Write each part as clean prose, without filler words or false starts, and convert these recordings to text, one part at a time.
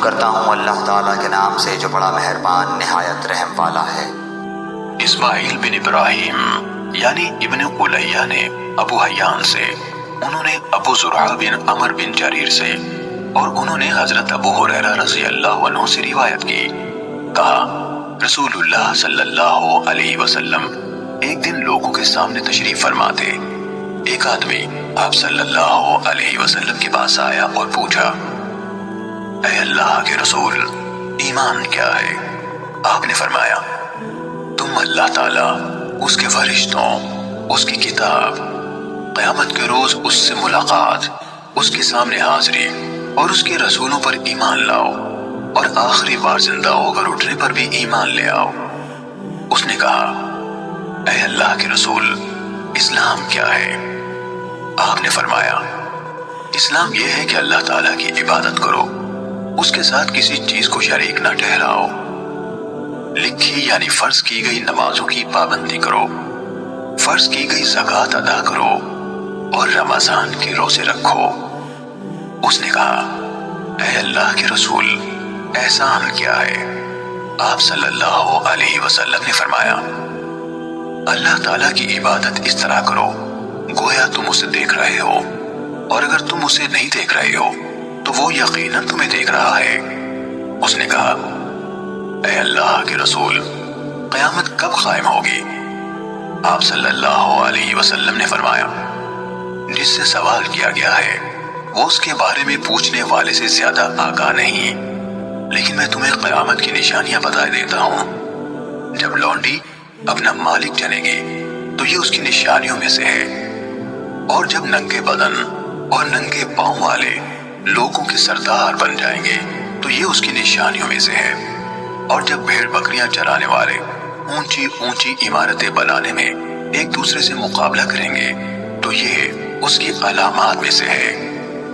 کرتا ہوں اللہ تعالیٰ کے نام سے جو بڑا مہربان نہایت رحم والا ہے۔ اسماعیل بن ابراہیم یعنی ابن قلیہ نے ابو حیان سے، انہوں نے ابو زرعہ بن عمر بن جریر سے، اور انہوں نے حضرت ابو ہریرہ رضی اللہ عنہ سے روایت کی، کہا رسول اللہ صلی اللہ علیہ وسلم ایک دن لوگوں کے سامنے تشریف فرما تھے۔ ایک آدمی آپ صلی اللہ علیہ وسلم کے پاس آیا اور پوچھا، اے اللہ کے رسول، ایمان کیا ہے؟ آپ نے فرمایا، تم اللہ تعالیٰ، اس کے فرشتوں، اس کی کتاب، قیامت کے روز اس سے ملاقات، اس کے سامنے حاضری اور اس کے رسولوں پر ایمان لاؤ، اور آخری بار زندہ ہو کر اٹھنے پر بھی ایمان لے آؤ۔ اس نے کہا، اے اللہ کے رسول، اسلام کیا ہے؟ آپ نے فرمایا، اسلام یہ ہے کہ اللہ تعالیٰ کی عبادت کرو، اس کے ساتھ کسی چیز کو شریک نہ ٹھہراؤ، لکھی یعنی فرض کی گئی نمازوں کی پابندی کرو، فرض کی گئی زکوٰۃ ادا کرو، اور رمضان کے روزے رکھو۔ اس نے کہا، اے اللہ کے رسول، احسان کیا ہے؟ آپ صلی اللہ علیہ وسلم نے فرمایا، اللہ تعالیٰ کی عبادت اس طرح کرو گویا تم اسے دیکھ رہے ہو، اور اگر تم اسے نہیں دیکھ رہے ہو تو وہ یقیناً تمہیں دیکھ رہا ہے۔ اس نے کہا، اے اللہ کے رسول، قیامت کب قائم ہوگی؟ آپ صلی اللہ علیہ وسلم نے فرمایا، جس سے سوال کیا گیا ہے وہ اس کے بارے میں پوچھنے والے سے زیادہ آگاہ نہیں، لیکن میں تمہیں قیامت کی نشانیاں بتا دیتا ہوں۔ جب لونڈی اپنا مالک جنے گی تو یہ اس کی نشانیوں میں سے ہے، اور جب ننگے بدن اور ننگے پاؤں والے لوگوں کے سردار بن جائیں گے تو یہ اس کی نشانیوں میں سے ہے، اور جب بھیڑ بکریاں چرانے والے اونچی اونچی عمارتیں بنانے میں ایک دوسرے سے مقابلہ کریں گے تو یہ اس کی علامات میں سے ہے۔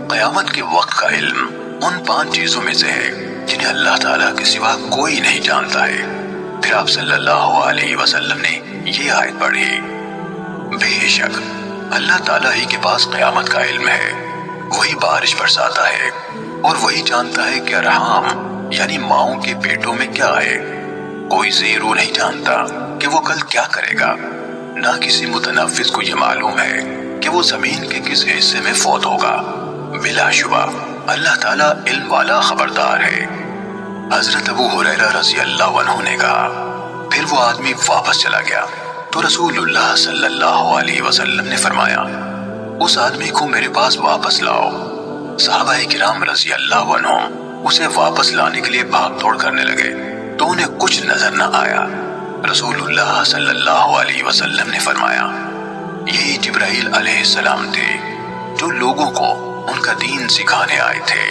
قیامت کے وقت کا علم ان 5 چیزوں میں سے ہے جنہیں اللہ تعالیٰ کے سوا کوئی نہیں جانتا ہے۔ پھر آپ صلی اللہ علیہ وسلم نے یہ آیت پڑھی، بے شک اللہ تعالیٰ ہی کے پاس قیامت کا علم ہے، وہی بارش برساتا ہے، اور وہی جانتا ہے کہ ارحام یعنی ماؤں کے پیٹوں میں کیا ہے۔ کوئی زیرو نہیں جانتا کہ وہ کل کیا کرے گا، نہ کسی متنفس کو یہ معلوم ہے کہ وہ زمین کے کس حصے میں فوت ہوگا۔ بلا شبہ اللہ تعالیٰ علم والا خبردار ہے۔ حضرت ابو ہریرہ رضی اللہ عنہ نے کہا، پھر وہ آدمی واپس چلا گیا تو رسول اللہ صلی اللہ علیہ وسلم نے فرمایا، اس آدمی کو میرے پاس واپس لاؤ۔ صحابہ کرام رضی اللہ عنہ اسے واپس لانے کے لیے بھاگ دوڑ کرنے لگے تو انہیں کچھ نظر نہ آیا۔ رسول اللہ صلی اللہ علیہ وسلم نے فرمایا، یہی جبرائیل علیہ السلام تھے جو لوگوں کو ان کا دین سکھانے آئے تھے۔